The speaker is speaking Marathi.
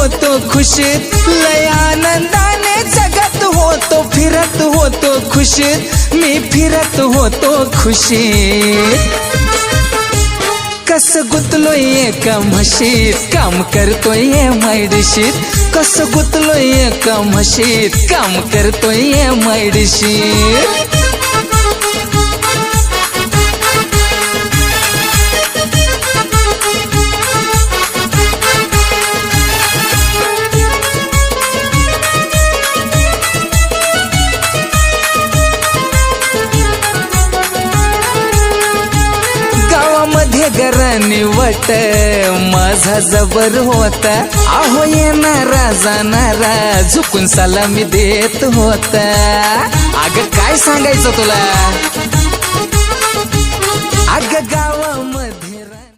होतो खुशीत, लय आनंदाने जगत होतो फिरत होतो खुशीत, मी फिरत होतो खुशीत. कस गुतलोय एका म्हशीत, काम करतोय मायडीशीत. कस गुतलोय एका म्हशीत, काम करतोय मायडीशीत. गावामध्ये घराने वट माझा जबर होता, अहो येणारा जाणारा झुकून सलामी देत होता. अग काय सांगायचं तुला, अग